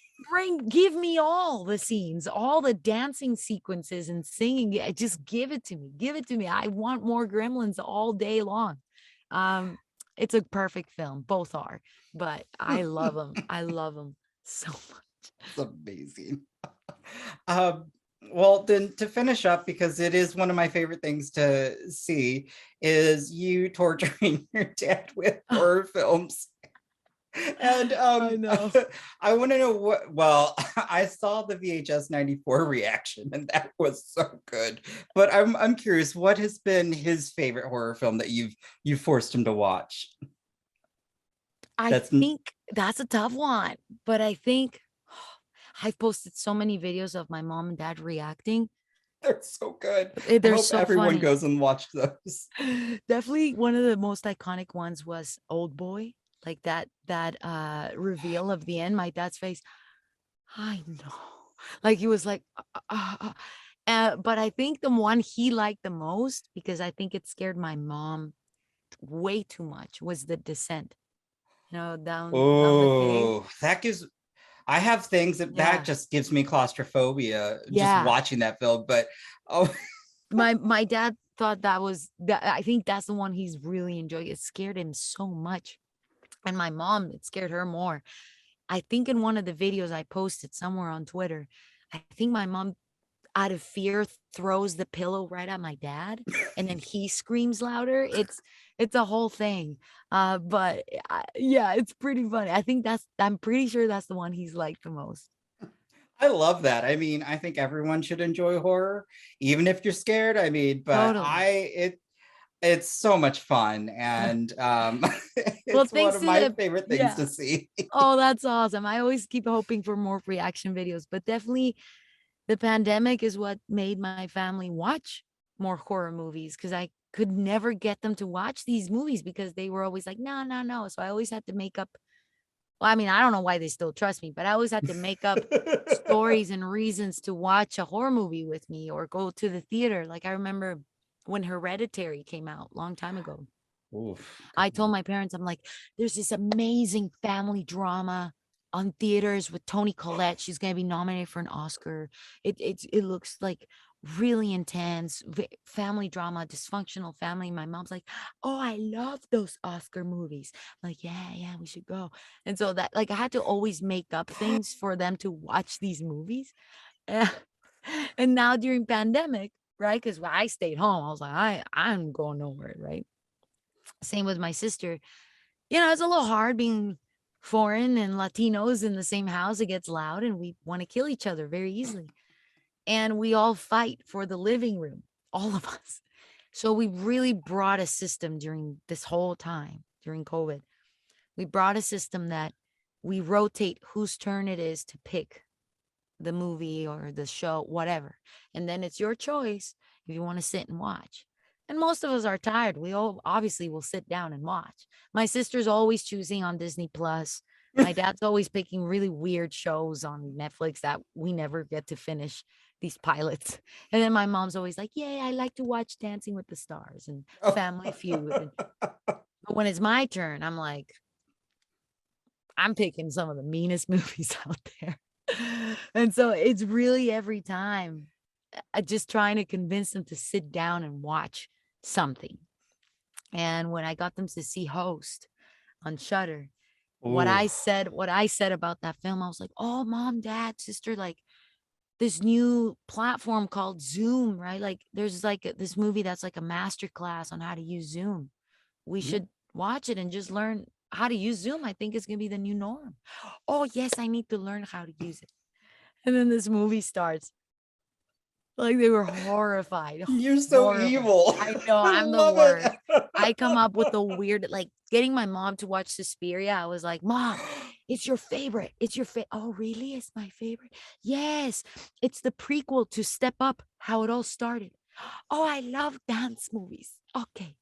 Give me all the scenes, all the dancing sequences and singing. Just give it to me. I want more gremlins all day long. It's a perfect film. Both are, but I love them. I love them so much. It's amazing. Well, then to finish up, because it is one of my favorite things to see, is you torturing your dad with horror films. And I know. I want to know well, I saw the VHS 94 reaction and that was so good. But I'm curious, what has been his favorite horror film that you've forced him to watch? I think that's a tough one, but I think I've posted so many videos of my mom and dad reacting. They're so good. They're I hope so everyone funny. goes and watch those. Definitely one of the most iconic ones was Old Boy. Like that reveal of the end, my dad's face. I know. Like he was like, but I think the one he liked the most, because I think it scared my mom way too much, was The Descent. Down the cave. That gives I have things that just gives me claustrophobia just watching that film. But my dad thought that I think that's the one he's really enjoying. It scared him so much. And my mom, it scared her more. I think in one of the videos I posted somewhere on Twitter, I think my mom, out of fear, throws the pillow right at my dad, and then he screams louder. It's a whole thing. But yeah, it's pretty funny. I'm pretty sure that's the one he's liked the most. I love that. I mean, I think everyone should enjoy horror, even if you're scared. I mean, but Totally. it's so much fun, and Well, it's one thanks of to my the favorite things yeah. to see. Oh, that's awesome. I always keep hoping for more reaction videos, but definitely the pandemic is what made my family watch more horror movies because I could never get them to watch these movies because they were always like, no, no, no. So I always had to make up. Well, I mean, I don't know why they still trust me, but I always had to make up stories and reasons to watch a horror movie with me or go to the theater. Like I remember when Hereditary came out long time ago. Oof. I told my parents, I'm like, there's this amazing family drama on theaters with Toni Collette. She's gonna be nominated for an Oscar. It looks like really intense family drama, dysfunctional family. My mom's like, oh, I love those Oscar movies. I'm like, yeah, we should go. And so that like I had to always make up things for them to watch these movies. And, and now during pandemic, right? Because I stayed home, I was like, I'm going nowhere, right? Same with my sister. It's a little hard being foreign and Latinos in the same house. It gets loud and we want to kill each other very easily. And we all fight for the living room, all of us. So we really brought a system during this whole time, during COVID. We brought a system that we rotate whose turn it is to pick the movie or the show, whatever. And then it's your choice if you want to sit and watch. And most of us are tired. We all obviously will sit down and watch. My sister's always choosing on Disney Plus. My dad's always picking really weird shows on Netflix that we never get to finish these pilots. And then my mom's always like, "Yay, I like to watch Dancing with the Stars and Family Feud." But when it's my turn, I'm like, I'm picking some of the meanest movies out there. And so it's really every time just trying to convince them to sit down and watch something. And when I got them to see Host on Shudder, what Ooh. I said about that film, I was like, "Oh, mom, dad, sister, like this new platform called Zoom, right? Like there's like this movie that's like a master class on how to use Zoom. We should watch it and just learn how to use Zoom. I think it's gonna be the new norm." Oh, yes, I need to learn how to use it. And then this movie starts. Like they were horrified. You're so Horrified. evil. I know I I'm the love worst. it. I come up with the weird, like getting my mom to watch Suspiria. I was like, "Mom, it's your favorite. It's your favorite." "Oh, really? It's my favorite." "Yes, it's the prequel to Step Up, how it all started." "Oh, I love dance movies." "Okay."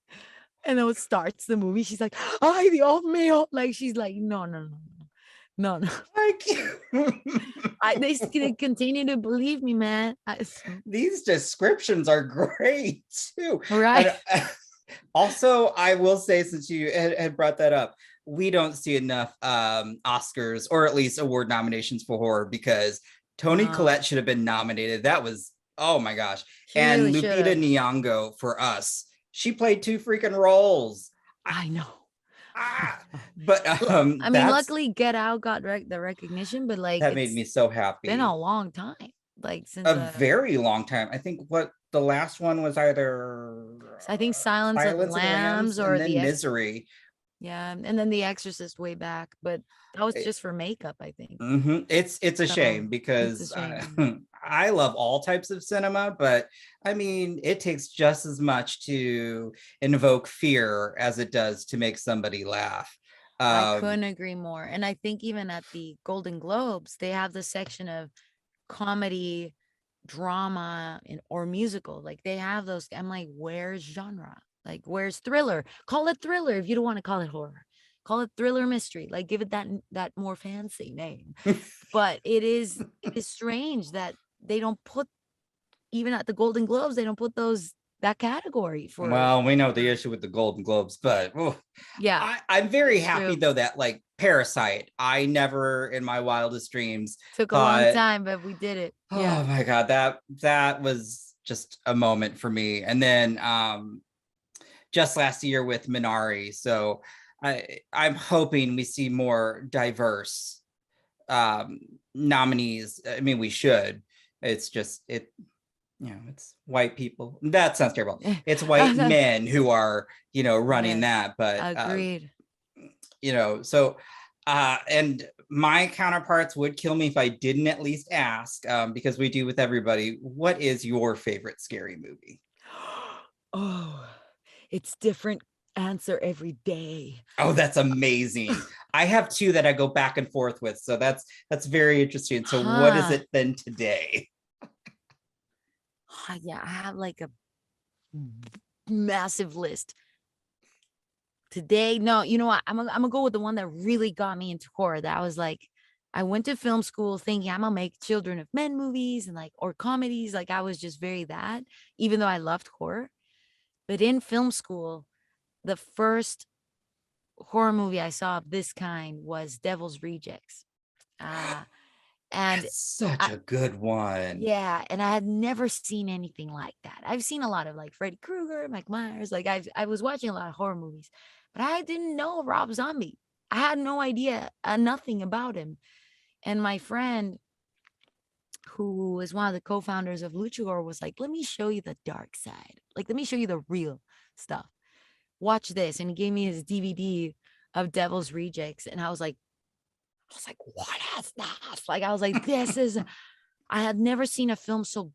And then it starts the movie. She's like, "Ay, Dios mío." Like she's like, no, no, no, no, no, no. I can't. They continue to believe me, man. These descriptions are great too. Right. And, also, I will say, since you had brought that up, we don't see enough Oscars or at least award nominations for horror because Toni Collette should have been nominated. That was, oh my gosh. She And really Lupita should've. Nyong'o for Us. She played two freaking roles. I know. But I mean, that's, luckily Get Out got the recognition, but like that made me so happy. been a long time. Like since A very long time. I think what the last one was either I think Silence of the Lambs or and then the Misery. Yeah, and then The Exorcist way back, but that was just for makeup, I think. It's a So, shame because it's a shame. I love all types of cinema, but I mean, it takes just as much to invoke fear as it does to make somebody laugh. I couldn't agree more. And I think even at the Golden Globes, they have the section of comedy, drama, or musical. Like they have those. I'm like, where's genre? Like, where's thriller? Call it thriller if you don't want to call it horror. Call it thriller mystery. Like, give it that more fancy name. But it is strange that they don't put, even at the Golden Globes, they don't put that category for. Well, we know the issue with the Golden Globes, but yeah, I'm very happy true. though that like Parasite, I never in my wildest dreams Took a long time, but we did it. Yeah. Oh my God, that was just a moment for me. And then just last year with Minari. So I'm hoping we see more diverse nominees. I mean, we should. It's just it's white people. That sounds terrible. It's white men who are running that. But agreed. so And my counterparts would kill me if I didn't at least ask, because we do with everybody. What is your favorite scary movie? Oh, it's different answer every day. Oh, that's amazing. I have two that I go back and forth with, so that's very interesting. So what is it then today? Yeah, I have like a massive list. Today, no, you know what? I'm gonna go with the one that really got me into horror. That was like, I went to film school thinking I'm gonna make Children of Men movies and like, or comedies. Like, I was just very that, even though I loved horror. But in film school, the first horror movie I saw of this kind was Devil's Rejects. And That's such a good one. yeah, and I had never seen anything like that. I've seen a lot of like Freddy Krueger, Mike Myers, like I was watching a lot of horror movies, but I didn't know Rob Zombie. I had no idea, nothing about him. And my friend, who is one of the co-founders of Lucha Horror, was like, "Let me show you the dark side. Like, let me show you the real stuff. Watch this." And he gave me his DVD of Devil's Rejects, and I was like, what is that? Like, I was like, this is, I had never seen a film so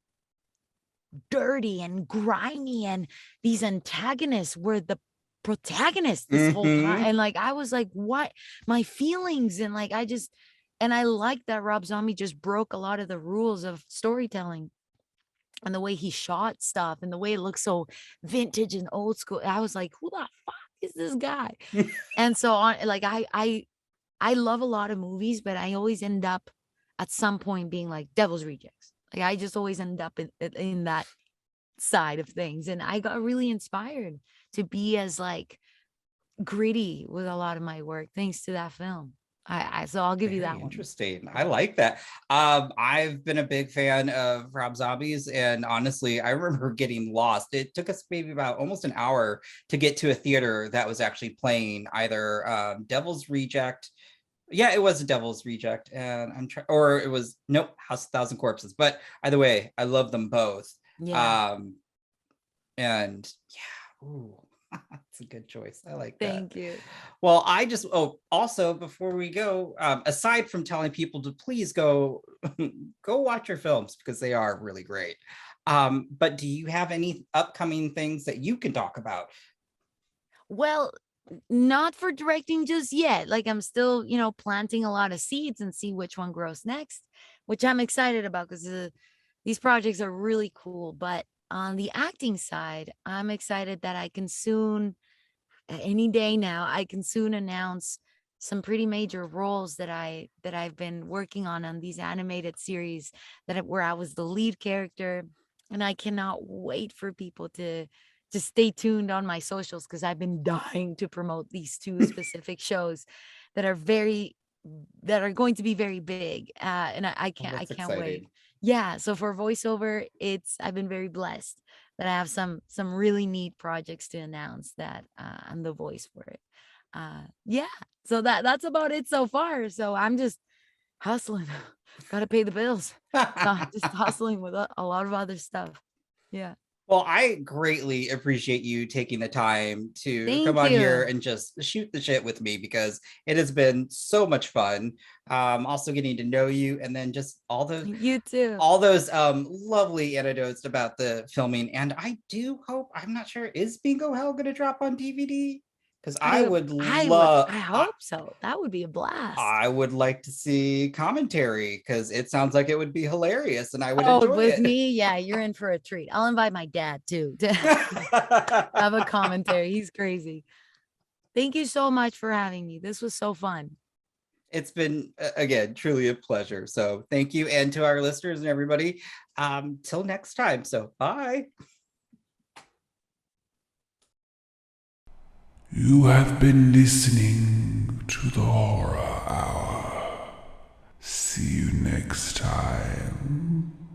dirty and grimy, and these antagonists were the protagonists this whole time. And like, I was like, what? My feelings, and like, and I like that Rob Zombie just broke a lot of the rules of storytelling, and the way he shot stuff, and the way it looks so vintage and old school. I was like, who the fuck is this guy? And so on, like, I love a lot of movies, but I always end up at some point being like Devil's Rejects. Like, I just always end up in that side of things. And I got really inspired to be as like gritty with a lot of my work thanks to that film. So I'll give you that one. Interesting. I like that. I've been a big fan of Rob Zombie's, and honestly, I remember getting lost. It took us maybe about almost an hour to get to a theater that was actually playing either Devil's Reject. Yeah, it was a Devil's Reject, and or it was House of Thousand Corpses. But either way, I love them both. Yeah. And yeah, ooh, that's a good choice. I like that. Thank you. Well, also before we go, aside from telling people to please go watch your films because they are really great. But do you have any upcoming things that you can talk about? Well, not for directing just yet. Like, I'm still, planting a lot of seeds and see which one grows next, which I'm excited about because these projects are really cool. But on the acting side, I'm excited that I can soon, any day now, I can soon announce some pretty major roles that I've been working on these animated series where I was the lead character. And I cannot wait for people to stay tuned on my socials, because I've been dying to promote these two specific shows that are going to be very big. And I can't wait. Yeah. So for voiceover, I've been very blessed that I have some really neat projects to announce that I'm the voice for it. Yeah. So that's about it so far. So I'm just hustling. Got to pay the bills. So I'm just hustling with a lot of other stuff. Yeah. Well, I greatly appreciate you taking the time to come on you. here and just shoot the shit with me, because it has been so much fun. Also getting to know you, and then just you too. all those lovely anecdotes about the filming. And I do hope, I'm not sure, is Bingo Hell going to drop on DVD? Because I hope so. That would be a blast. I would like to see commentary, because it sounds like it would be hilarious, and I would enjoy with it. me, yeah, you're in for a treat. I'll invite my dad too to have a commentary. He's crazy. Thank you so much for having me. This was so fun. It's been, again, truly a pleasure. So thank you, and to our listeners and everybody, till next time. So bye. You have been listening to the Horror Hour. See you next time.